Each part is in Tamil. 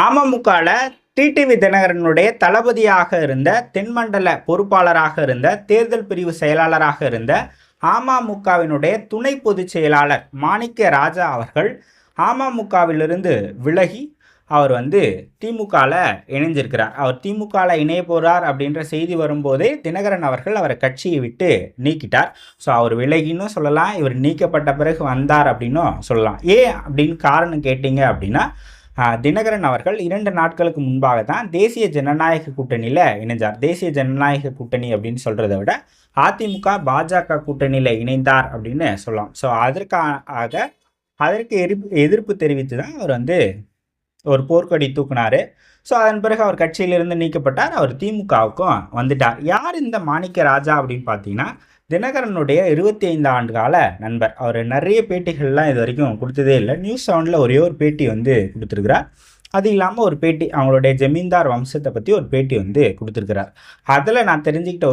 அமமுகவில் டிடிவி தினகரனுடைய தளபதியாக இருந்த தென்மண்டல பொறுப்பாளராக இருந்த தேர்தல் பிரிவு செயலாளராக இருந்த அமமுகவினுடைய துணை பொதுச் செயலாளர் மாணிக்க ராஜா அவர்கள் அமமுகவிலிருந்து விலகி அவர் திமுகவில் இணைஞ்சிருக்கிறார். அவர் திமுகவில் இணைய போகிறார் அப்படின்ற செய்தி வரும்போதே தினகரன் அவர்கள் அவரை கட்சியை விட்டு நீக்கிட்டார். ஸோ அவர் விலகின்னு சொல்லலாம், இவர் நீக்கப்பட்ட பிறகு வந்தார் அப்படின்னும் சொல்லலாம். ஏன் அப்படின்னு காரணம் கேட்டீங்க அப்படின்னா, தினகரன் அவர்கள் 2 நாட்களுக்கு முன்பாக தான் தேசிய ஜனநாயக கூட்டணியில் இணைஞ்சார். தேசிய ஜனநாயக கூட்டணி அப்படின்னு சொல்கிறத விட அதிமுக பாஜக கூட்டணியில் இணைந்தார் அப்படின்னு சொல்லலாம். ஸோ அதற்கு எதிர்ப்பு தெரிவித்து தான் அவர் ஒரு போர்க்கொடி தூக்குனார். ஸோ அதன் பிறகு அவர் கட்சியிலிருந்து நீக்கப்பட்டார். அவர் திமுகவுக்கும் வந்துட்டார். யார் இந்த மாணிக்க ராஜா அப்படின்னு பார்த்தீங்கன்னா, தினகரனுடைய 25 ஆண்டு கால நண்பர். அவர் நிறைய பேட்டிகள்லாம் இது வரைக்கும் கொடுத்ததே இல்லை. நியூஸ் 7ல் ஒரே ஒரு பேட்டி கொடுத்துருக்கிறார். அது இல்லாமல் ஒரு பேட்டி அவங்களுடைய ஜமீன்தார் வம்சத்தை பற்றி ஒரு பேட்டி கொடுத்துருக்கிறார். அதில் நான் தெரிஞ்சுக்கிட்ட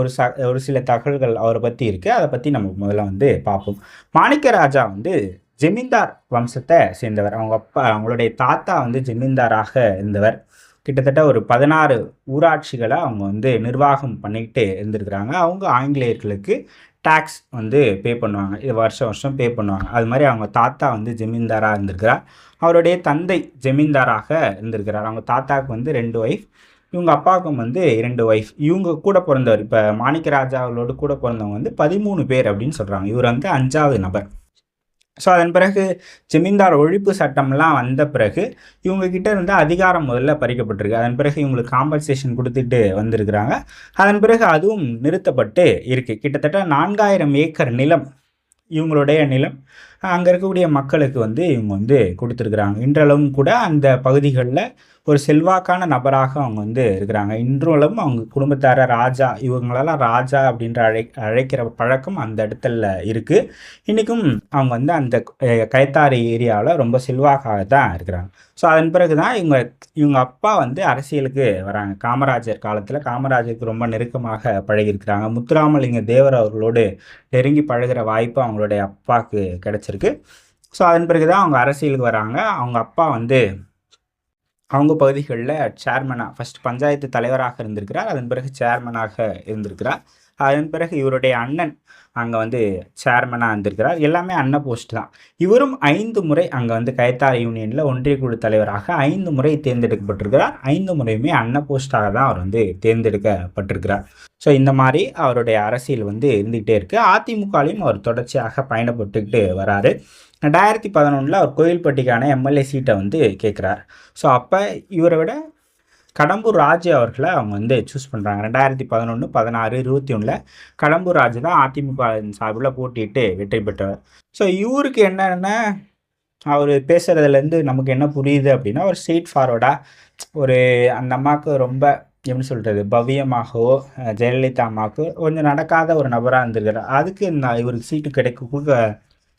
ஒரு சில தகவல்கள் அவரை பற்றி இருக்குது. அதை பற்றி நம்ம முதல்ல பார்ப்போம். மாணிக்க ராஜா ஜமீன்தார் வம்சத்தை சேர்ந்தவர். அவங்களுடைய தாத்தா ஜமீன்தாராக இருந்தவர். கிட்டத்தட்ட ஒரு 16 ஊராட்சிகளை அவங்க நிர்வாகம் பண்ணிக்கிட்டு இருந்திருக்கிறாங்க. அவங்க ஆங்கிலேயர்களுக்கு டேக்ஸ் பே பண்ணுவாங்க. இது வருஷம் பே பண்ணுவாங்க. அது மாதிரி அவங்க தாத்தா ஜமீன்தாராக இருந்திருக்கிறார். அவருடைய தந்தை ஜமீன்தாராக இருந்திருக்கிறார். அவங்க தாத்தாவுக்கு 2 ஒய்ஃப், இவங்க அப்பாவுக்கும் 2 ஒய்ஃப். இவங்க கூட பிறந்தவர், இப்போ மாணிக்க ராஜா அவர்களோடு கூட பிறந்தவங்க 13 பேர் அப்படின்னு சொல்கிறாங்க. இவர் 5ஆவது நபர். ஸோ அதன் பிறகு ஜமீன்தார் ஒழிப்பு சட்டம்லாம் வந்த பிறகு இவங்கக்கிட்ட இருந்து அதிகாரம் முதல்ல பறிக்கப்பட்டிருக்கு. அதன் பிறகு இவங்களுக்கு காம்பன்சேஷன் கொடுத்துட்டு வந்திருக்கிறாங்க. அதன் பிறகு அதுவும் நிறுத்தப்பட்டு இருக்குது. கிட்டத்தட்ட 4000 ஏக்கர் நிலம், இவங்களுடைய நிலம் அங்கே இருக்கக்கூடிய மக்களுக்கு இவங்க கொடுத்துருக்குறாங்க. இன்றளவும் கூட அந்த பகுதிகளில் ஒரு செல்வாக்கான நபராக அவங்க இருக்கிறாங்க. இன்றளவும் அவங்க குடும்பத்தார ராஜா, இவங்களெல்லாம் ராஜா அப்படின்ற அழைக்கிற பழக்கம் அந்த இடத்துல இருக்குது. இன்றைக்கும் அவங்க அந்த கயத்தாறு ஏரியாவில் ரொம்ப செல்வாக்காக தான் இருக்கிறாங்க. ஸோ அதன் பிறகு தான் இவங்க அப்பா அரசியலுக்கு வராங்க. காமராஜர் காலத்தில் காமராஜருக்கு ரொம்ப நெருக்கமாக பழகியிருக்கிறாங்க. முத்துராமலிங்க தேவர் அவர்களோடு நெருங்கி பழகிற வாய்ப்பு அவங்களுடைய அப்பாவுக்கு கிடச்சிருக்கு. ஸோ அதன் பிறகு தான் அவங்க அரசியலுக்கு வராங்க. அவங்க அப்பா அவங்க பகுதிகளில் சேர்மனாக ஃபஸ்ட் பஞ்சாயத்து தலைவராக இருந்திருக்கிறார். அதன் பிறகு சேர்மனாக இருந்திருக்கிறார். அதன் பிறகு இவருடைய அண்ணன் அங்கே சேர்மனாக இருந்திருக்கிறார். எல்லாமே அண்ணன் போஸ்ட் தான். இவரும் 5 முறை அங்கே கயத்தாறு யூனியனில் ஒன்றிய குழு தலைவராக 5 முறை தேர்ந்தெடுக்கப்பட்டிருக்கிறார். 5 முறையுமே அண்ணன் போஸ்டாக தான் அவர் தேர்ந்தெடுக்கப்பட்டிருக்கிறார். ஸோ இந்த மாதிரி அவருடைய அரசியல் இருந்துக்கிட்டே இருக்குது. அதிமுகலையும் அவர் தொடர்ச்சியாக பயணப்பட்டுக்கிட்டு வராரு. 2011 அவர் கோயில்பட்டிக்கான எம்எல்ஏ சீட்டை கேட்குறார். ஸோ அப்போ இவரை விட கடம்பூர் ராஜு அவர்களை அவங்க சூஸ் பண்ணுறாங்க. 2011, 16, 21 கடம்பூர் ராஜு தான் அதிமுக சார்பில் போட்டிட்டு வெற்றி பெற்றவர். ஸோ இவருக்கு என்னென்னா, அவர் பேசுகிறதுலேருந்து நமக்கு என்ன புரியுது அப்படின்னா, ஒரு ஸ்ட்ரெயிட் ஃபார்வர்டாக அந்த அம்மாவுக்கு ரொம்ப எப்படி சொல்கிறது, பவ்யமாகவோ ஜெயலலிதா அம்மாவுக்கு கொஞ்சம் நடக்காத ஒரு நபராக இருந்திருக்கிறார். அதுக்கு இவருக்கு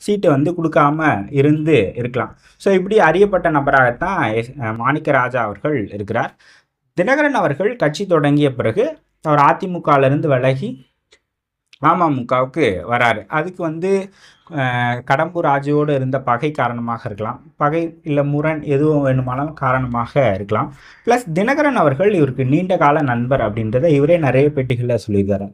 சீட்டு கொடுக்காம இருக்கலாம். ஸோ இப்படி அறியப்பட்ட நபராகத்தான் மாணிக்க ராஜா அவர்கள் இருக்கிறார். தினகரன் அவர்கள் கட்சி தொடங்கிய பிறகு அவர் அதிமுகவிலிருந்து விலகி அமமுகவுக்கு வராரு. அதுக்கு கடம்பூர் ராஜுவோடு இருந்த பகை காரணமாக இருக்கலாம், பகை இல்லை முரண் எதுவும் வேணுமானாலும் காரணமாக இருக்கலாம். ப்ளஸ் தினகரன் அவர்கள் இவருக்கு நீண்ட கால நண்பர் அப்படின்றத இவரே நிறைய பேட்டிகளில் சொல்லியிருக்காரு.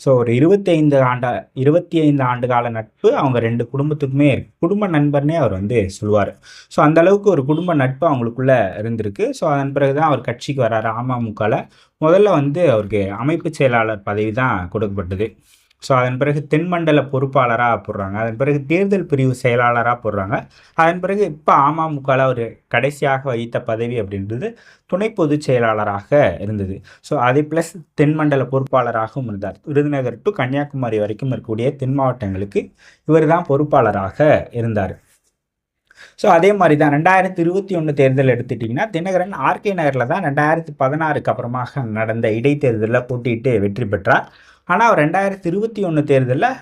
ஸோ ஒரு 25 ஆண்டு கால நட்பு அவங்க 2 குடும்பத்துக்குமே குடும்ப நண்பர்னே அவர் சொல்லுவார். ஸோ அந்த அளவுக்கு ஒரு குடும்ப நட்பு அவங்களுக்குள்ள இருந்திருக்கு. ஸோ அதன் பிறகு தான் அவர் கட்சிக்கு வராரு. அமமுகவில் முதல்ல அவருக்கு அமைப்பு செயலாளர் பதவி தான் கொடுக்கப்பட்டது. ஸோ அதன் பிறகு தென்மண்டல பொறுப்பாளராக போடுறாங்க. அதன் பிறகு தேர்தல் பிரிவு செயலாளராக போடுறாங்க. அதன் பிறகு இப்போ அமமுகவில் ஒரு கடைசியாக வகித்த பதவி அப்படின்றது துணை பொதுச் செயலாளராக இருந்தது. ஸோ அது ப்ளஸ் தென்மண்டல பொறுப்பாளராகவும் இருந்தார். விருதுநகர் டு கன்னியாகுமரி வரைக்கும் இருக்கக்கூடிய தென் மாவட்டங்களுக்கு இவர் தான் பொறுப்பாளராக இருந்தார். ஸோ அதே மாதிரி தான் 2021 தேர்தல் எடுத்துட்டிங்கன்னா, தினகரன் ஆர்கே நகரில் தான் 2016க்கு அப்புறமாக நடந்த இடைத்தேர்தலில் போட்டிட்டு வெற்றி பெற்றார். ஆனால் அவர் 2021 தேர்தலில்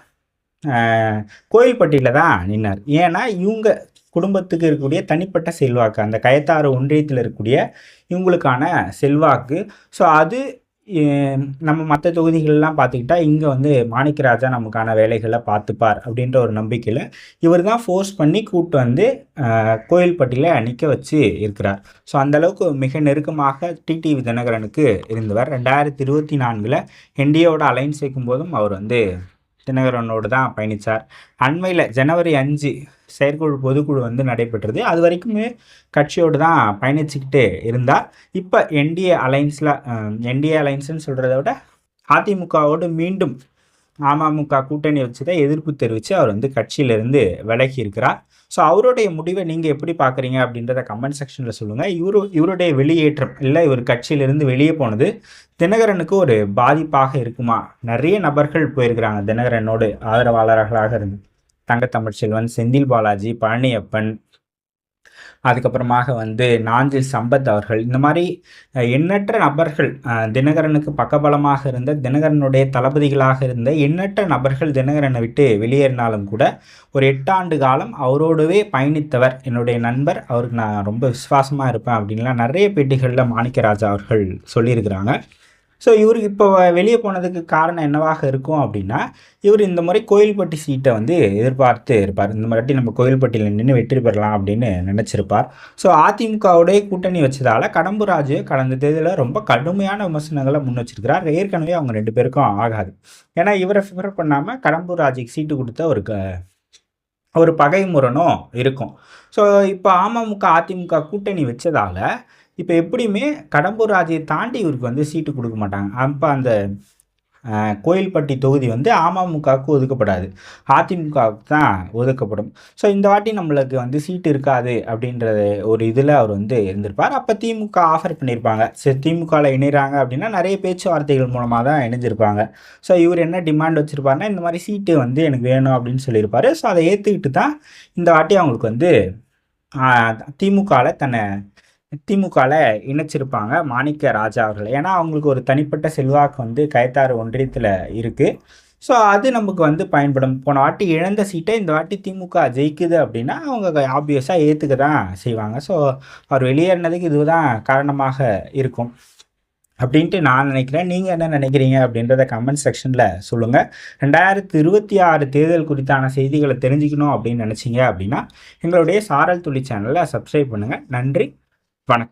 கோயில்பட்டியில் தான் நின்னார். ஏன்னா இவங்க குடும்பத்துக்கு இருக்கக்கூடிய தனிப்பட்ட செல்வாக்கு, அந்த கயத்தாறு ஒன்றியத்தில் இருக்கக்கூடிய இவங்களுக்கான செல்வாக்கு, ஸோ அது நம்ம மற்ற தொகுதிகள்லாம் பார்த்துக்கிட்டா இங்கே வந்து மாணிக்கராஜா நமக்கான வேலைகளை பார்த்துப்பார் அப்படின்ற ஒரு நம்பிக்கையில் இவர் தான் ஃபோர்ஸ் பண்ணி கூப்பிட்டு வந்து கோயில்பட்டியில் நிற்க வச்சு இருக்கிறார். ஸோ அந்தளவுக்கு மிக நெருக்கமாக டிடிவி தினகரனுக்கு இருந்தவர். 2024 என்டிஏவோட அலைன்ஸ் வைக்கும் போதும் அவர் வந்து தினகரனோடு தான் பயணித்தார். அண்மையில் ஜனவரி 5 செயற்குழு பொதுக்குழு வந்து நடைபெற்றது. அது வரைக்குமே கட்சியோடு தான் பயணிச்சுக்கிட்டு இருந்தார். இப்போ என்டிஏ அலைன்ஸ்ன்னு சொல்கிறத விட அதிமுகவோடு மீண்டும் அமமுக கூட்டணி வச்சுதான் எதிர்ப்பு தெரிவித்து அவர் வந்து கட்சியிலிருந்து விலகி இருக்கிறார். ஸோ அவருடைய முடிவை நீங்கள் எப்படி பார்க்குறீங்க அப்படின்றத கமெண்ட் செக்ஷனில் சொல்லுங்கள். இவருடைய வெளியேற்றம் இல்லை இவர் கட்சியிலிருந்து வெளியே போனது தினகரனுக்கு ஒரு பாதிப்பாக இருக்குமா? நிறைய நபர்கள் போயிருக்கிறாங்க தினகரனோடு ஆதரவாளர்களாக இருந்து. தங்கத்தமிழ்ச்செல்வன், செந்தில் பாலாஜி, பழனியப்பன், அதுக்கப்புறமாக வந்து நாஞ்சில் சம்பத் அவர்கள், இந்த மாதிரி எண்ணற்ற நபர்கள் தினகரனுக்கு பக்கபலமாக இருந்த, தினகரனுடைய தளபதிகளாக இருந்த எண்ணற்ற நபர்கள் தினகரனை விட்டு வெளியேறினாலும் கூட ஒரு 8 ஆண்டு காலம் அவரோடவே பயணித்தவர் என்னுடைய நண்பர், அவருக்கு நான் ரொம்ப விசுவாசமாக இருப்பேன் அப்படின்லாம் நிறைய பேட்டிகளில் மாணிக்கராஜா அவர்கள் சொல்லியிருக்கிறாங்க. ஸோ இவருக்கு இப்போ வெளியே போனதுக்கு காரணம் என்னவாக இருக்கும் அப்படின்னா, இவர் இந்த முறை கோயில்பட்டி சீட்டை வந்து எதிர்பார்த்து இருப்பார். இந்த மாதிரி நம்ம கோயில்பட்டியில் நின்று வெற்றி பெறலாம் அப்படின்னு நினச்சிருப்பார். ஸோ அதிமுகவுடைய கூட்டணி வச்சதால் கடம்பூர் ராஜு கடந்த தேர்தலில் ரொம்ப கடுமையான விமர்சனங்களை முன் வச்சிருக்கிறார். ஏற்கனவே அவங்க 2 பேருக்கும் ஆகாது. ஏன்னா இவரை ஃபிவர் பண்ணாமல் கடம்பூர் ராஜுக்கு சீட்டு கொடுத்த ஒரு பகைமுரணும் இருக்கும். ஸோ இப்போ அமமுக அதிமுக கூட்டணி வச்சதால் இப்போ எப்படியுமே கடம்பூர் ராஜையை தாண்டி இவருக்கு வந்து சீட்டு கொடுக்க மாட்டாங்க. அப்போ அந்த கோயில்பட்டி தொகுதி வந்து அமமுகவுக்கு ஒதுக்கப்படாது, அதிமுகவுக்கு தான் ஒதுக்கப்படும். ஸோ இந்த வாட்டி நம்மளுக்கு வந்து சீட்டு இருக்காது அப்படின்ற ஒரு இதில் அவர் வந்து இருந்திருப்பார். அப்போ திமுக ஆஃபர் பண்ணியிருப்பாங்க. சரி திமுகவில் இணைகிறாங்க அப்படின்னா நிறைய பேச்சுவார்த்தைகள் மூலமாக தான் இணைஞ்சிருப்பாங்க. ஸோ இவர் என்ன டிமாண்ட் வச்சுருப்பாருன்னா இந்த மாதிரி சீட்டு வந்து எனக்கு வேணும் அப்படின்னு சொல்லியிருப்பார். ஸோ அதை ஏற்றுக்கிட்டு தான் இந்த வாட்டி அவங்களுக்கு வந்து திமுகவில் இணைச்சிருப்பாங்க மாணிக்க ராஜா அவர்கள். ஏன்னா அவங்களுக்கு ஒரு தனிப்பட்ட செல்வாக்கு வந்து கயத்தாறு ஒன்றியத்தில் இருக்குது. ஸோ அது நமக்கு வந்து பயன்படும். போன வாட்டி இழந்த சீட்டை இந்த வாட்டி திமுக ஜெயிக்குது அப்படின்னா அவங்க ஆப்வியஸாக ஏற்றுக்க தான் செய்வாங்க. ஸோ அவர் வெளியேறினதுக்கு இதுதான் காரணமாக இருக்கும் அப்படின்ட்டு நான் நினைக்கிறேன். நீங்கள் என்ன நினைக்கிறீங்க அப்படின்றத கமெண்ட் செக்ஷனில் சொல்லுங்கள். 2026 தேர்தல் குறித்தான செய்திகளை தெரிஞ்சுக்கணும் அப்படின்னு நினச்சிங்க அப்படின்னா எங்களுடைய சாரல் துளி சேனலை சப்ஸ்கிரைப் பண்ணுங்கள். நன்றி, வணக்கம்.